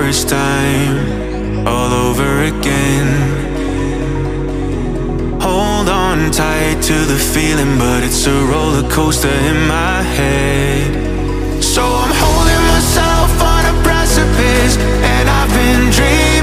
first time, all over again. Hold on tight to the feeling, but it's a roller coaster in my head. So I'm holding myself on a precipice, and I've been dreaming